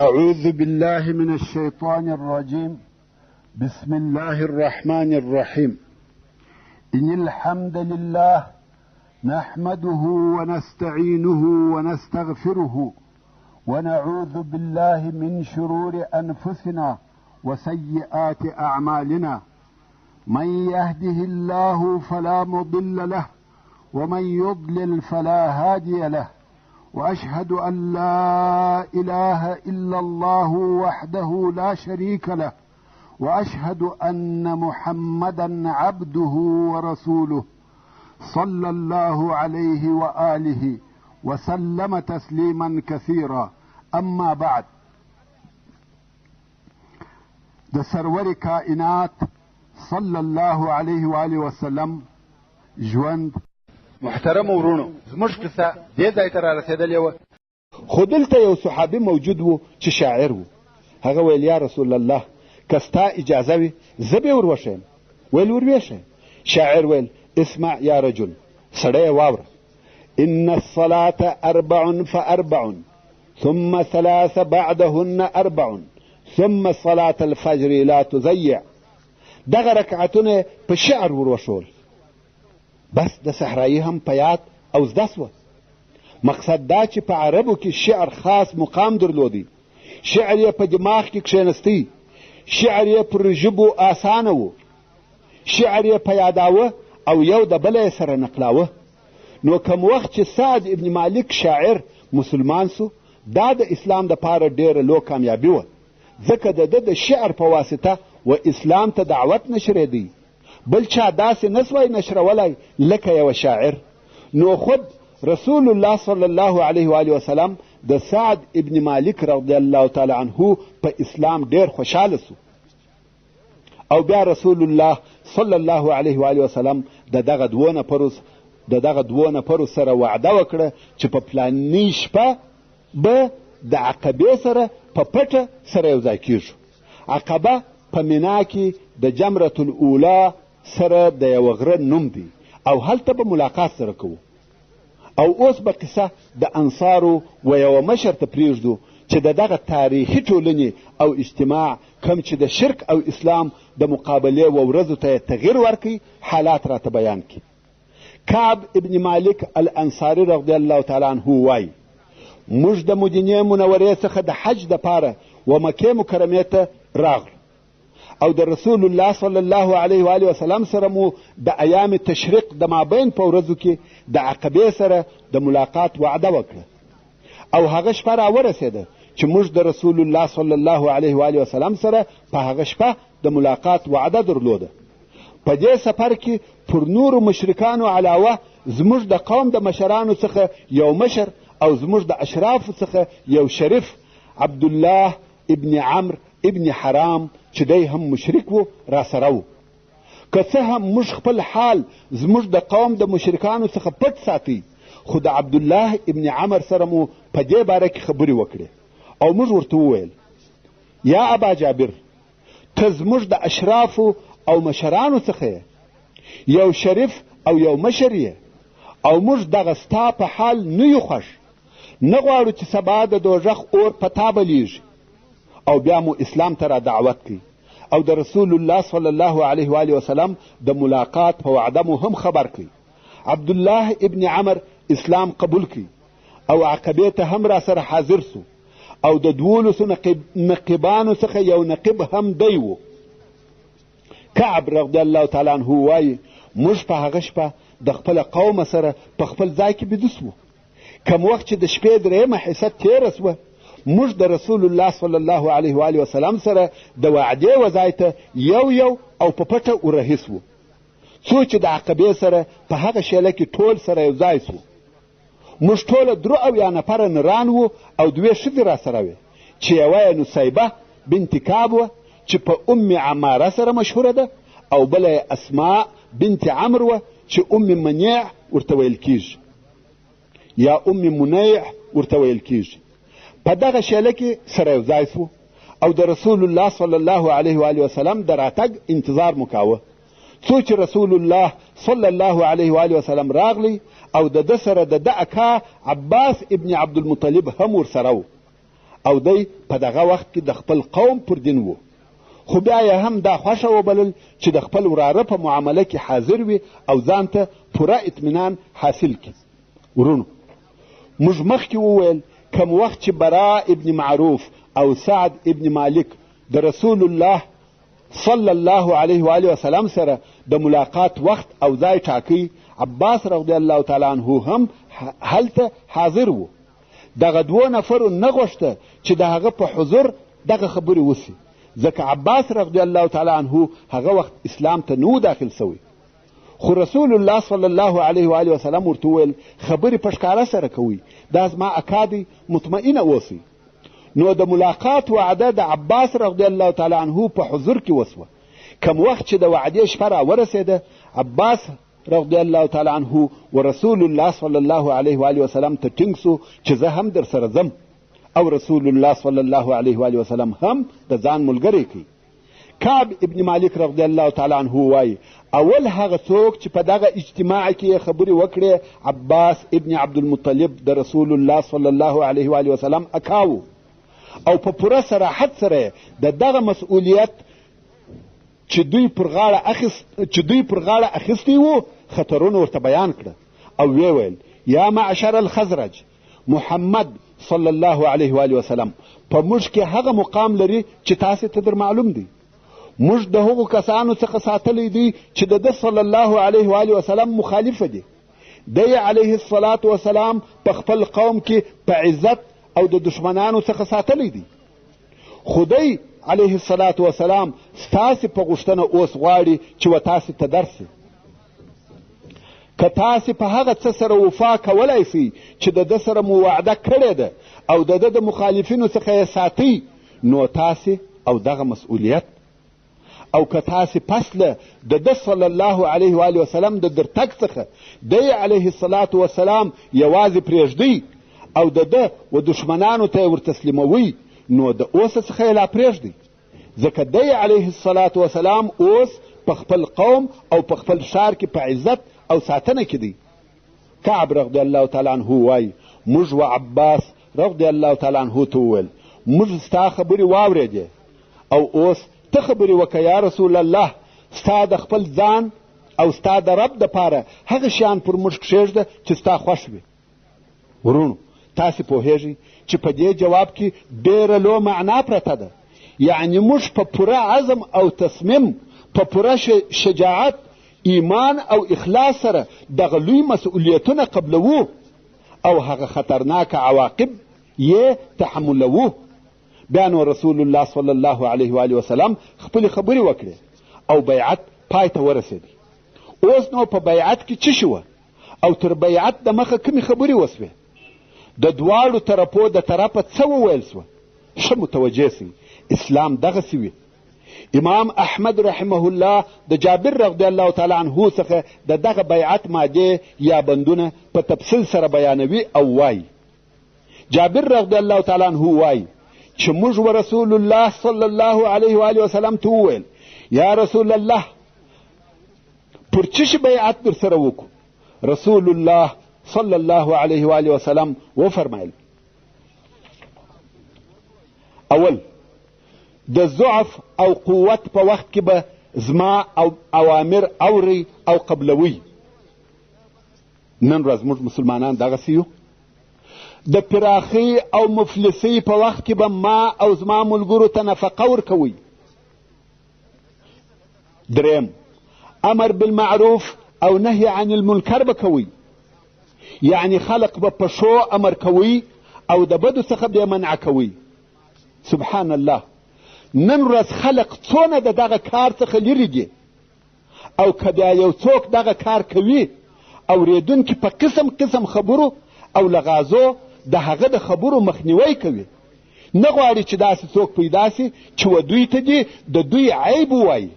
أعوذ بالله من الشيطان الرجيم. بسم الله الرحمن الرحيم. إن الحمد لله نحمده ونستعينه ونستغفره ونعوذ بالله من شرور أنفسنا وسيئات أعمالنا. من يهده الله فلا مضل له ومن يضلل فلا هادي له، وأشهد أن لا إله إلا الله وحده لا شريك له، وأشهد أن محمدا عبده ورسوله صلى الله عليه وآله وسلم تسليما كثيرا. أما بعد، د سرور کائنات صلی الله علیه و آله وسلم ژوند. محترم ورونو، زموږ قصه دې ځای ته را رسېدلې وه، خو دلته یو صحابي موجود و چې شاعر و. هغه ویل یا رسول الله، که ستا اجازه وي زه به ور وښیم. ویل ور وښیم. شاعر ویل اسمع یا رجل، سړی واوره. ان الصلاة 4 فأربع ثم 3 بعدهن 4 ثم صلاة الفجر لا تضيع. دغه رکعتونه په شعر ور وښول. بس د صحرایي هم په یاد او زده سوه. مقصد دا چې په عربو کې شعر خاص مقام درلودی. شعر یې په دماغ کې کښېنستی، شعر یې پر ژبو آسانه و، شعر یې په یاداوه او یو د بله سره نقلاوه. نو کم وخت چې سعد ابن مالک شاعر مسلمان سو، دا د اسلام دپاره ډېره لو کامیابي وه، ځکه د ده د شعر په واسطه و اسلام ته دعوت نشرېدی. بل چا داسې نسوای نشرولی لکه یو شاعر. نو خود رسول الله صلی الله علیه و آله وسلم د سعد ابن مالک رضی الله تعالی عنه په اسلام ډیر خوشحاله سو. او بیا رسول الله صلی الله علیه و آله وسلم د دغه دوه نفرو سره وعده وکړه چې په پلاني شپه به د عقبې سره په پټه سره یو ځای کیږو. عقبه په مینا کې د جمرة الاولی سره د یو غره نوم دی، او هلته به ملاقات سره کوو. او اوس به قصه د انصارو و یو مشر ته پرېږدو چې د دغه تاریخي ټولنې او اجتماع کم چې د شرک او اسلام د مقابلې و ورځو ته تغییر ورکوي حالات راته بیان کړي. کعب ابن مالک الانصاري رضی الله تعالی عنه وایي موږ د مدینې منورې څخه د حج دپاره و مکې مکرمې ته راغلو، او د رسول الله صلی الله علیه و آله وسلم سره مو د ایام تشریق د مابین په ورځو کې د عقبې سره د ملاقات وعده وکړه. او هغه شپه راورسېده چې موږ د رسول الله صلی الله علیه و آله وسلم سره په هغه شپه د ملاقات وعده درلوده. په دې سفر کې پر نورو مشرکانو علاوه زموږ د قوم د مشرانو څخه یو مشر او زموږ د اشرافو څخه یو شریف عبدالله ابن عمرو ابن حرام چې دی هم مشرک و را سره و. که څه هم موږ خپل حال زموږ د قوم د مشرکانو څخه پټ ساتي، خو د عبدالله ابن عمر سره مو په دې باره کې خبرې وکړې. او موږ ورته وویل یا ابا جابر، ته زموږ د اشرافو او مشرانو څخه یو شریف او یو مشر یې، او موږ دغه ستا په حال نه یو خوښ، نه غواړو چې سبا د دوژخ اور په تا بلیږي. او بیا مو اسلام ته را دعوت کړي، او د رسول الله صلی الله علیه و آله وسلم د ملاقات په وعده مو هم خبر کړي. عبدالله ابن عمر اسلام قبول کړي او عقبې ته هم را سره حاضر سو، او د 12 نقیبانو څخه یو نقیب هم دی و. کعب رضی الله تعالی عنه وایي موږ په هغه شپه د خپل قوم سره په خپل ځای کې بیده سوو. کم وخت چې د شپې 3 حصه تېره سوه، موږ د رسول الله صلی الله علیه و آله وسلم سره د وعدې وځای ته یو او په پټه ورهي سوو. څو چې د عقبې سره په هغه شیله کې ټول سره یو ځای سوو. موږ ټوله 3 نفره نران وو او 2 ښځې را سره وې، چې یوه یې نصیبه بنت کعب وه چې په ام عماره سره مشهوره ده، او بله یې اسماء بنت عمرو وه چې ام منیع ورته ویل کیږي، یا ام منیع ورته ویل کیږي. په دغه شیله کې سره یو ځای سو، او د رسول الله صلی الله علیه و آله وسلم د راتګ انتظار مو کاوه. څو چې رسول الله صلی الله علیه و آله وسلم راغلی، او د ده سره د ده اکا عباس ابن عبدالمطلب هم ورسره و، او دی په دغه وخت کې د خپل قوم پر دین و، خو بیا یې هم دا خوښه وبلل چې د خپل وراره په معامله کې حاضر وي او ځان ته پوره اطمینان حاصل کړي. ورونو، موږ مخکې وویل کم وخت چې برا ابن معروف او سعد ابن مالک د رسول الله صلی الله علیه و آله وسلم سره د ملاقات وخت او ځای ټاکی، عباس رضی الله تعالی عنه هم هلته حاضر و. دغه دوه نفرو نه غوښته چې د هغه په حضور دغه خبرې وسي، ځکه عباس رضی الله تعالی عنه هغه وخت اسلام ته نو داخل سوی. خو رسول الله صلی الله علیه و آله وسلم ورته وویل خبرې په ښکاره سره کوي، دا زما اکا دی، مطمئنه اوسئ. نو د ملاقات وعده د عباس رضی الله تعالی عنه په حضور کې وسوه. کم وخت چې د وعدې شپه راورسېده، عباس رضی الله تعالی عنه و رسول الله صلی الله علیه و آله وسلم ته ټینګ سو چې زه هم در سره ځم، او رسول الله صلی الله علیه و آله وسلم هم د ځان ملګری کړي. کعب ابن مالک رضی الله تعالی عنه وایي اول هغه څوک چې په دغه اجتماع کې خبرې وکړې عباس ابن عبدالمطلب د رسول الله صلی الله علیه و آله وسلم اکاو، او په پوره صراحت سره د دغه مسؤلیت چې دوی پر غاړه اخیستی وو خطرونه ورته بیان کړه، او ویې ویل یا معشر الخزرج، محمد صلی الله علیه و آله وسلم په موږ کې هغه مقام لري چې تاسې ته در معلوم دی. موږ د هغو کسانو څخه ساتلی دی چې د ده صلی الله علیه و آله وسلم مخالفه دي. دی علیه الصلاة وسلام په خپل قوم کې په عزت او د دشمنانو څخه ساتلی دی. خو دی علیه الصلاة وسلام ستاسې په غوښتنه اوس غواړي چې و تاسې ته درسي. که تاسې په هغه څه سره وفا کولی سئ چې د ده سره مو وعده کړې ده او د ده د مخالفینو څخه یې ساتئ، نو تاسې او دغه مسؤلیت. او که تاسې پس له د ده صلی الله علیه و آله وسلم د درتګ څخه دی علیه الصلاة وسلام یوازې پرېږدئ او د ده و دشمنانو ته یې ورتسلیموئ، نو د اوسه څخه یې لا پرېږدئ، ځکه دی علیه الصلاة وسلام اوس په خپل قوم او په خپل ښار کې په عزت او ساتنه کې دی. کعب رضی الله تعالی عنه وایي موږ و عباس رضی الله تعالی عنه ته وویل موږ ستا خبرې واورېدې او اوس ته خبرې وکړه یا رسول الله، ستا د خپل ځان او ستا د رب دپاره هغه شیان پر موږ کښېږده چې ستا خوښ وي. ورونو، تاسې پوهیږئ چې په دې جواب کې ډېره لو معنا پرته ده. یعنې موږ په پوره عزم او تصمیم، په پوره شجاعت، ایمان او اخلاص سره دغه لوی مسؤلیتونه قبلوو او هغه خطرناک عواقب یې تحملوو. بیا نو رسول الله صلی الله علیه و آله وسلم خپلې خبرې وکړې او بیعت پای ته ورسېدی. اوس نو په بیعت کې څه شوه او تر بیعت د مخه کومې خبرې وسوې؟ د دواړو طرفو د طرفه څه وویل سوه؟ ښه متوجه سئ، اسلام دغسې وي. امام احمد رحمه الله د جابر رضی الله تعالی عنه څخه د دغه بیعت مادې یا بندونه په تفصیل سره بیانوي او وایي. جابر رضی الله تعالی عنه وایي چې موږ و رسول الله صلی الله علیه و آله وسلم ته وویل یا رسول الله پر څه شي بیعت در سره وکړو؟ رسول الله صلی الله علیه و آله وسلم وفرمایل اول د ضعف او قوت په وخت کې به زما او اوامر اوري او قبلوي. نن ورځ موږ مسلمانان دغسې یو. د پراخي او مفلسۍ په وخت کې به ما او زما ملګرو ته نفقه ورکوئ. دریم، امر بالمعروف او نهي عن المنکر به کوئ، یعنی خلق به په ښو امر کوئ او د بدو څخه به منع کوئ. سبحان الله، نن ورځ خلق څونه د دغه کار څخه لرې دي، او که بیا یو څوک دغه کار کوي اورېدونکي په قسم قسم خبرو او لغازو د هغه د خبرو مخنیوی کوي. نه غواړي چې داسې څوک پیدا سي چې و دوی ته دي د دوی عیب ووایي.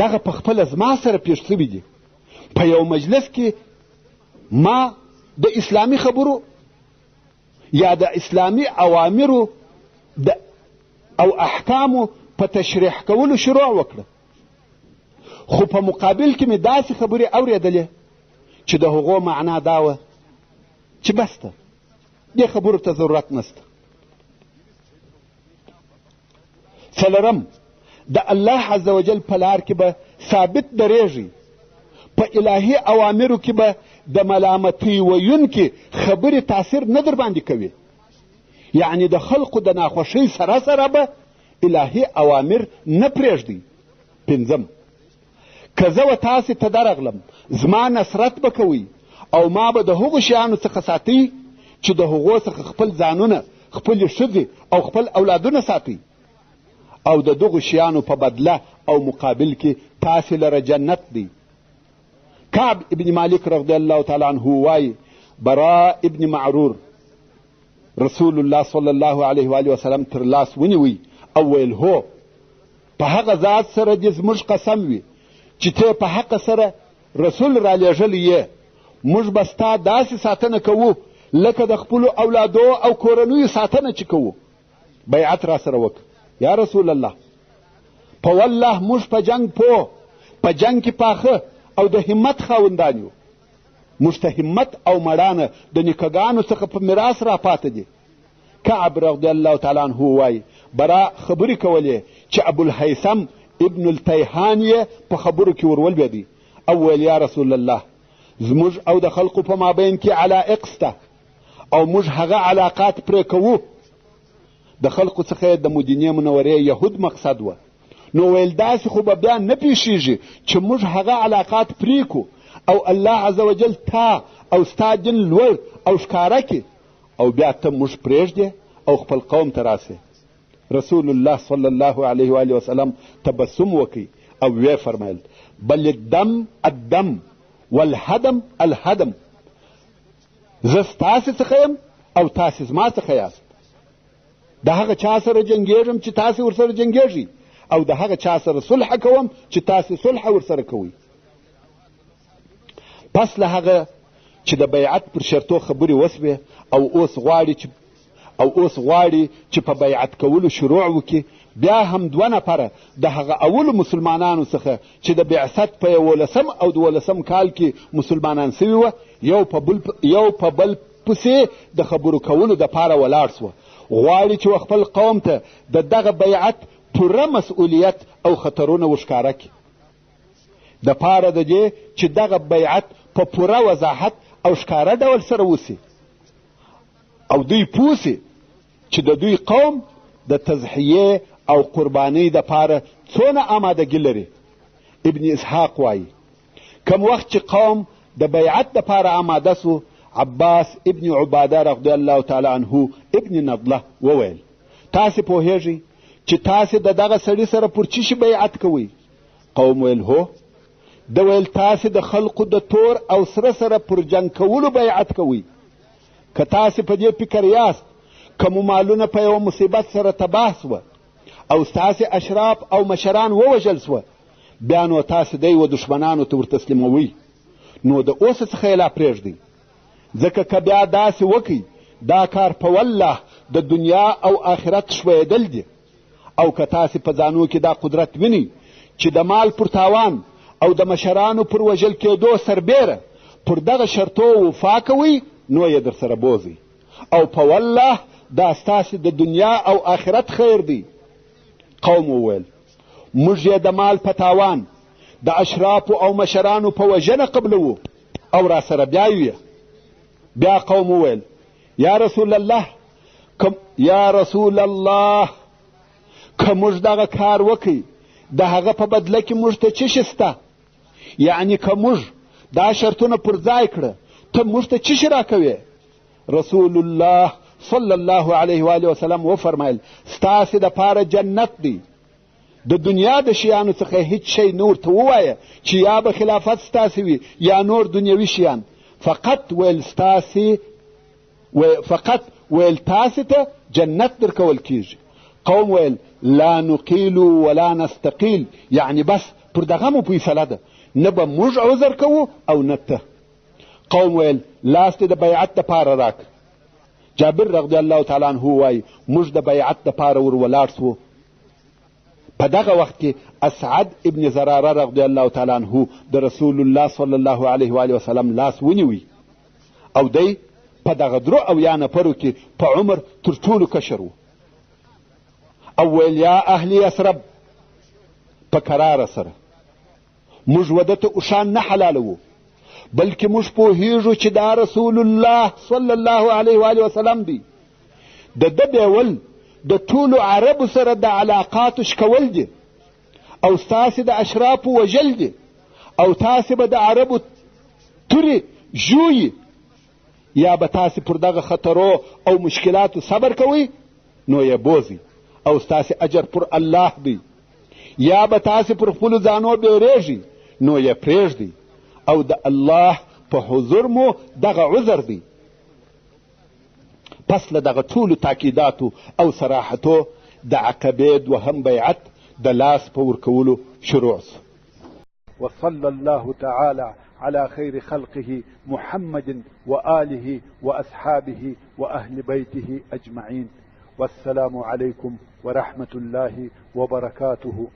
دغه په خپله زما سره پیښ سوي دي. په یو مجلس کې ما د اسلامي خبرو یا د اسلامي اوامرو او احکامو په تشریح کولو شروع وکړه، خو په مقابل کې مې داسې خبرې اورېدلې چې د هغو معنا دا وه چې بس ته دې خبرو ته ضرورت نشته. څلورم، د الله عز وجل په لار کې به ثابت درېږي. په الهي اوامرو کې به د ملامتۍ ویونکي خبرې تاثیر نه در باندې کوي. یعنی د خلقو د ناخوښۍ سره سره به الهي اوامر نه پرېږدي. پنځم، که زه و تاسې ته درغلم زما نصرت به کوئ او ما به د هغو شیانو څخه ساتئ چې د هغو څخه خپل ځانونه، خپلې ښځې او خپل اولادونه ساتئ، او د دغو شیانو په بدله او مقابل کې تاسې لره جنت دی. کعب ابن مالک رضی الله تعالی عنه وایي براء ابن معرور رسول الله صلی الله علیه و آله وسلم تر لاس ونیوی او ویل هو، په هغه ذات سره دې زموږ قسم وي چې ته په حق سره رسول را لېږلی یې، موږ به ستا داسې ساتنه کوو لکه د خپلو اولادو او کورنیو ساتنه چې کوو. بیعت را سره وکړه. یا رسول الله، په والله موږ په جنگ پوه، په جنگ کې پاخه او د همت خاوندان یو. موږ ته همت او مړانه د نیکهګانو څخه په میراث را پاته دي. کعب رضی الله تعالی عنه وایي برا خبرې کولې چې ابوالهیثم ابن التیحان یې په خبرو کې ورولوېدی او ویل یا رسول الله، زموږ او د خلقو په مابین کې علائق سته او موږ هغه علاقات پرې کوو. د خلقو څخه د مدینې منورې یهود مقصد وه. نو ویل داسې خو به بیا نه پیښیږي چې موږ هغه علاقات پرېکو او الله عز وجل تا او ستا دین لوړ او ښکاره کړي او بیا ته موږ پرېږدې او خپل قوم ته راسې. رسول الله صلی الله علیه و آله وسلم تبسم وکړي او ویې فرمایل بل الدم الدم والهدم الهدم، زه ستاسې څخه یم او تاسې زما څخه یاست. د هغه چا سره جنګېږم چې تاسې ورسره جنګېږئ او د هغه چا سره صلح کوم چې تاسې صلح ورسره کوئ. پس له هغه چې د بیعت پر شرطو خبرې وسوې او اوس غواړي چې په بیعت کولو شروع وکړي، بیا هم دوه نفره د هغه اولو مسلمانانو څخه چې د بعثت په 11 او 12 کال کې مسلمانان سوي وه، یو په بل پسې د خبرو کولو دپاره ولاړ سوه. غواړي چې خپل قوم ته د دغه بیعت پوره مسؤلیت او خطرونه وښکاره کړي، د پاره د دې چې دغه بیعت په پوره وضاحت او ښکاره ډول سره وسي او دوی پوه سي چې د دوی قوم د تضحیې او قربانۍ دپاره څونه آمادګي لري. ابن اسحاق وایي کم وخت چې قوم د بیعت دپاره آماده سو، عباس ابن عباده رضی الله تعالی عنه ابن نضله وویل تاسې پوهیږئ چې تاسې د دغه سړي سره پر چی شي بیعت کوئ؟ قوم ویل هو. د ویل تاسې د خلقو د تور او سره سره پر جنګ کولو بیعت کوئ. که تاسې په دې فکر یاست که مو مالونه په یوه مصیبت سره تباه سوه او ستاسې اشراف او مشران ووژل سوه، بیا نو تاسې دی و دشمنانو ته ورتسلیموئ، نو د اوسه څخه یې لا پرېږدئ. ځکه که بیا داسې وکئ دا کار په والله د دنیا او آخرت ښویېدل دي. او که تاسې په ځانو کې دا قدرت وینئ چې د مال پر تاوان او د مشرانو پر وژل کېدو سربیره پر دغه شرطو وفا کوئ، نو یې در سره بوزئ او په والله دا ستاسې د دنیا او آخرت خیر دی. قوم وویل موږ یې د مال په تاوان د اشرافو او مشرانو په وژنه قبلوو او را سره بیایو. بیا قوم وویل یا رسول الله که موږ دغه کار وکړي د هغه په بدله کې موږ ته څه شی شته؟ یعنی که موږ دا شرطونه پر ځای کړه ته موږ ته څه شی راکوې؟ رسول الله صلی الله علیه و آله وسلم وفرمایل ستاسې دپاره جنت دی. د دنیا د شیانو څخه هیڅ شی نه ورته ووایه چې یا به خلافت ستاسې وي یا نور دنیوي شیان، فقط ویل تاسې ته جنت درکول کیږي. قوم ویل لا نقیل ولا نستقیل، یعنی بس پر دغه مو فیصله ده، نه به موږ عذر کوو او نه ته. قوم ویل لاس دې د بیعت دپاره راک. جابر رضی الله تعالی عنه وایي موږ د بیعت دپاره ور ولاړ سوو. په دغه وخت کې اسعد ابن زراره رضی الله تعالی عنه د رسول الله صلی الله علیه و آله وسلم لاس ونیوی او دی په دغه درو او یا نفرو کې په عمر تر ټولو کشر و. او ویل یا اهل یثرب په کراره سره موږ وده ته اوښان نه حلالوو، بلکې موږ پوهیږو چې دا رسول الله صلی الله علیه و وسلم دی. د ده بیول د ټولو عربو سره د علاقاتو شکول دي او ستاسې د اشرافو وژل دي او تاسې به د عربو تورې ژویي، یا به تاسې پر دغه خطرو او مشکلاتو صبر کوئ نو یې بوزئ او ستاسې اجر پر الله دی، یا به تاسې پر خپلو ځانو بیریږئ نو یې پرېږدئ او د الله په حضور مو دغه عذر دی. پس له دغه ټولو تاکیداتو او صراحتو د عقبې دوهم بیعت د لاس په ورکولو شروع سو. وصلى الله تعالى على خير خلقه محمد وآله وأصحابه وأهل بيته أجمعين. والسلام عليكم ورحمة الله وبركاته.